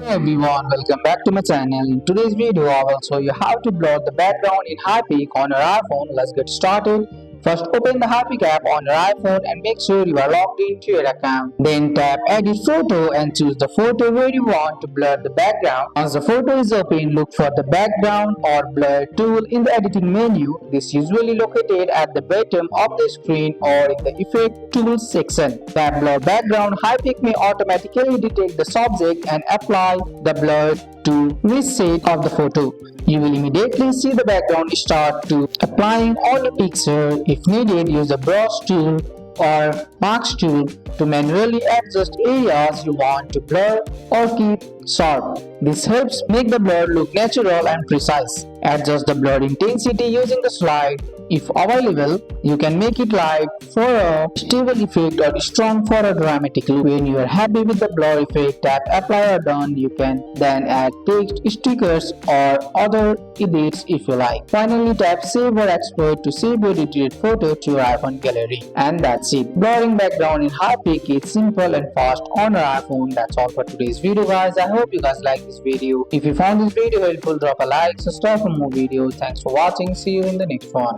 Everyone, welcome back to my channel. In today's video, I will show you how to blur the background in Hypic on your iPhone. Let's get started. First, open the Hypic app on your iPhone and make sure you are logged into your account. Then tap Edit Photo and choose the photo where you want to blur the background. Once the photo is open, look for the background or blur tool in the editing menu. This is usually located at the bottom of the screen or in the Effect Tools section. Tap Blur Background. Hypic may automatically detect the subject and apply the blur to this side of the photo. You will immediately see the background start to applying on the picture. If needed, use the brush tool or mask tool to manually adjust areas you want to blur or keep sharp. This helps make the blur look natural and precise. Adjust the blur intensity using the slide. If available, you can make it light for a stable effect or strong for a dramatic look. When you are happy with the blur effect, tap apply or done. You can then add text, stickers or other edits if you like. Finally, tap save or export to save your edited photo to your iPhone gallery. And that's it. Blurring background in Hypic is simple and fast on your iPhone. That's all for today's video, guys. I hope you guys like this video. If you found this video helpful, drop a like, subscribe for more videos. Thanks for watching. See you in the next one.